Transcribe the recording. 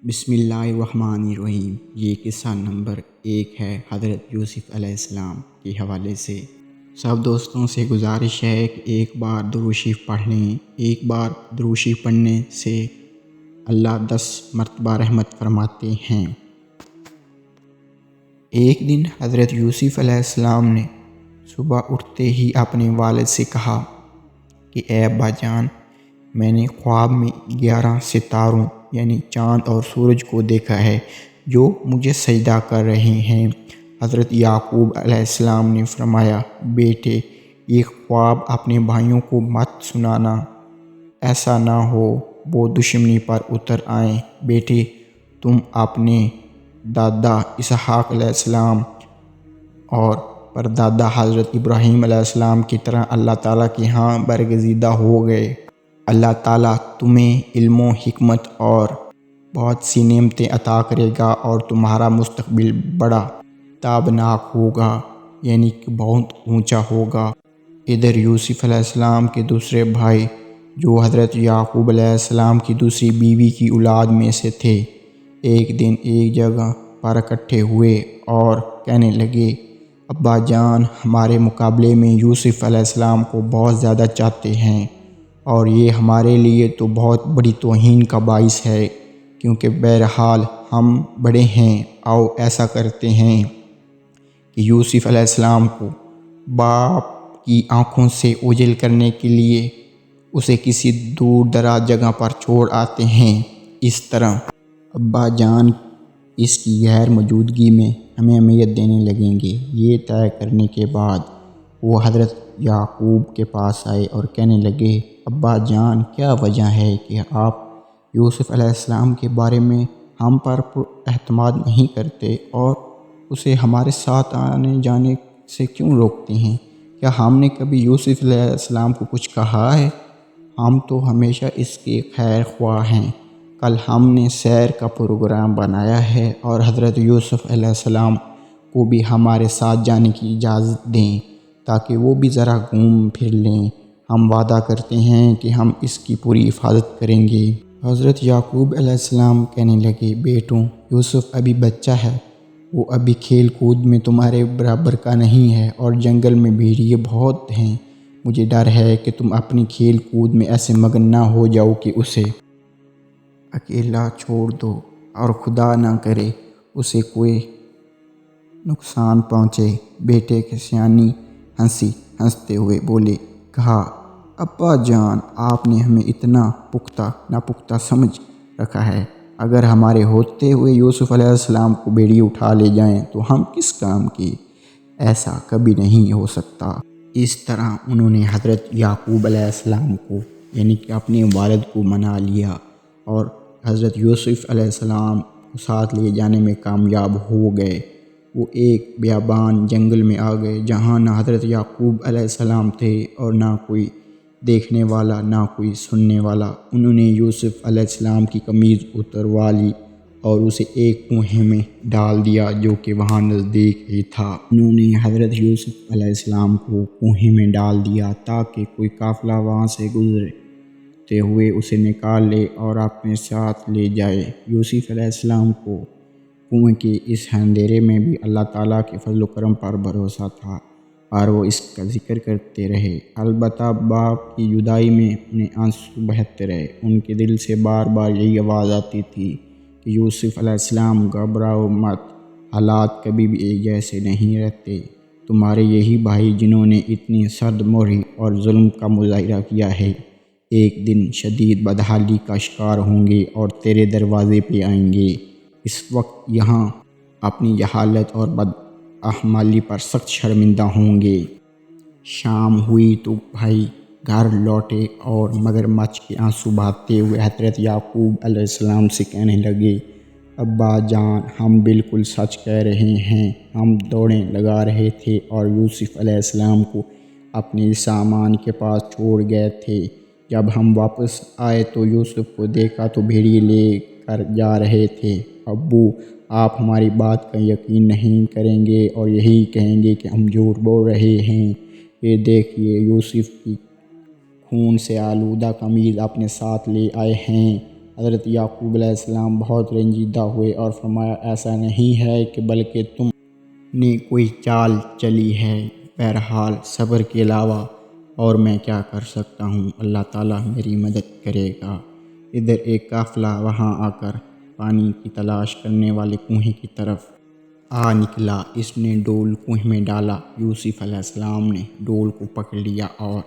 بسم اللہ الرحمن الرحیم۔ یہ قصہ نمبر 1 ہے حضرت یوسف علیہ السلام کے حوالے سے۔ سب دوستوں سے گزارش ہے کہ ایک بار درود شریف پڑھ لیں۔ ایک بار درود شریف پڑھنے سے اللہ 10 مرتبہ رحمت فرماتے ہیں۔ ایک دن حضرت یوسف علیہ السلام نے صبح اٹھتے ہی اپنے والد سے کہا کہ اے ابا جان، میں نے خواب میں 11 ستاروں یعنی چاند اور سورج کو دیکھا ہے جو مجھے سجدہ کر رہے ہیں۔ حضرت یعقوب علیہ السلام نے فرمایا، بیٹے یہ خواب اپنے بھائیوں کو مت سنانا، ایسا نہ ہو وہ دشمنی پر اتر آئیں۔ بیٹے تم اپنے دادا اسحاق علیہ السلام اور پردادا حضرت ابراہیم علیہ السلام کی طرح اللہ تعالیٰ کے ہاں برگزیدہ ہو گئے۔ اللہ تعالیٰ تمہیں علم و حکمت اور بہت سی نعمتیں عطا کرے گا اور تمہارا مستقبل بڑا تابناک ہوگا، یعنی کہ بہت اونچا ہوگا۔ ادھر یوسف علیہ السلام کے دوسرے بھائی جو حضرت یعقوب علیہ السلام کی دوسری بیوی کی اولاد میں سے تھے، ایک دن ایک جگہ پر اکٹھے ہوئے اور کہنے لگے، ابا جان ہمارے مقابلے میں یوسف علیہ السلام کو بہت زیادہ چاہتے ہیں اور یہ ہمارے لیے تو بہت بڑی توہین کا باعث ہے، کیونکہ بہرحال ہم بڑے ہیں۔ آؤ ایسا کرتے ہیں کہ یوسف علیہ السلام کو باپ کی آنکھوں سے اوجھل کرنے کے لیے اسے کسی دور دراز جگہ پر چھوڑ آتے ہیں۔ اس طرح ابا جان اس کی غیر موجودگی میں ہمیں اہمیت دینے لگیں گے۔ یہ طے کرنے کے بعد وہ حضرت یعقوب کے پاس آئے اور کہنے لگے، ابا جان کیا وجہ ہے کہ آپ یوسف علیہ السلام کے بارے میں ہم پر اعتماد نہیں کرتے اور اسے ہمارے ساتھ آنے جانے سے کیوں روکتے ہیں؟ کیا ہم نے کبھی یوسف علیہ السلام کو کچھ کہا ہے؟ ہم تو ہمیشہ اس کے خیر خواہ ہیں۔ کل ہم نے سیر کا پروگرام بنایا ہے اور حضرت یوسف علیہ السلام کو بھی ہمارے ساتھ جانے کی اجازت دیں تاکہ وہ بھی ذرا گھوم پھر لیں۔ ہم وعدہ کرتے ہیں کہ ہم اس کی پوری حفاظت کریں گے۔ حضرت یعقوب علیہ السلام کہنے لگے، بیٹوں یوسف ابھی بچہ ہے، وہ ابھی کھیل کود میں تمہارے برابر کا نہیں ہے اور جنگل میں بھیڑیے بہت ہیں۔ مجھے ڈر ہے کہ تم اپنی کھیل کود میں ایسے مگن نہ ہو جاؤ کہ اسے اکیلا چھوڑ دو اور خدا نہ کرے اسے کوئی نقصان پہنچے۔ بیٹے کی سیانی ہنستے ہوئے بولے، کہا ابا جان آپ نے ہمیں اتنا پختہ ناپختہ سمجھ رکھا ہے، اگر ہمارے ہوتے ہوئے یوسف علیہ السلام کو بھیڑیے اٹھا لے جائیں تو ہم کس کام کے؟ ایسا کبھی نہیں ہو سکتا۔ اس طرح انہوں نے حضرت یعقوب علیہ السلام کو یعنی کہ اپنے والد کو منا لیا اور حضرت یوسف علیہ السلام کو ساتھ لے جانے میں کامیاب ہو گئے۔ وہ ایک بیابان جنگل میں آ گئے جہاں نہ حضرت یعقوب علیہ السلام تھے اور نہ کوئی دیکھنے والا نہ کوئی سننے والا۔ انہوں نے یوسف علیہ السلام کی قمیض اتروا لی اور اسے ایک کنویں میں ڈال دیا جو کہ وہاں نزدیک ہی تھا۔ انہوں نے حضرت یوسف علیہ السلام کو کنویں میں ڈال دیا تاکہ کوئی قافلہ وہاں سے گزرتے ہوئے اسے نکال لے اور اپنے ساتھ لے جائے۔ یوسف علیہ السلام کو کنویں کے اس اندھیرے میں بھی اللہ تعالیٰ کے فضل و کرم پر بھروسہ تھا اور وہ اس کا ذکر کرتے رہے۔ البتہ باپ کی جدائی میں انہیں آنسو بہتے رہے۔ ان کے دل سے بار بار یہی آواز آتی تھی کہ یوسف علیہ السلام گھبراؤ مت، حالات کبھی بھی ایک جیسے نہیں رہتے۔ تمہارے یہی بھائی جنہوں نے اتنی سرد موری اور ظلم کا مظاہرہ کیا ہے، ایک دن شدید بدحالی کا شکار ہوں گے اور تیرے دروازے پہ آئیں گے۔ اس وقت یہاں اپنی جہالت اور بدعملی پر سخت شرمندہ ہوں گے۔ شام ہوئی تو بھائی گھر لوٹے اور مگرمچھ کے آنسو بہاتے ہوئے حضرت یعقوب علیہ السلام سے کہنے لگے، ابا جان ہم بالکل سچ کہہ رہے ہیں، ہم دوڑیں لگا رہے تھے اور یوسف علیہ السلام کو اپنے سامان کے پاس چھوڑ گئے تھے۔ جب ہم واپس آئے تو یوسف کو دیکھا تو بھیڑیے لے کر جا رہے تھے۔ ابو آپ ہماری بات کا یقین نہیں کریں گے اور یہی کہیں گے کہ ہم جھوٹ بول رہے ہیں۔ یہ دیکھیے یوسف کی خون سے آلودہ قمیض اپنے ساتھ لے آئے ہیں۔ حضرت یعقوب علیہ السلام بہت رنجیدہ ہوئے اور فرمایا ایسا نہیں ہے کہ بلکہ تم نے کوئی چال چلی ہے، بہرحال صبر کے علاوہ اور میں کیا کر سکتا ہوں، اللہ تعالیٰ میری مدد کرے گا۔ ادھر ایک قافلہ وہاں آ کر پانی کی تلاش کرنے والے کنویں کی طرف آ نکلا۔ اس نے ڈول کنویں میں ڈالا۔ یوسف علیہ السلام نے ڈول کو پکڑ لیا اور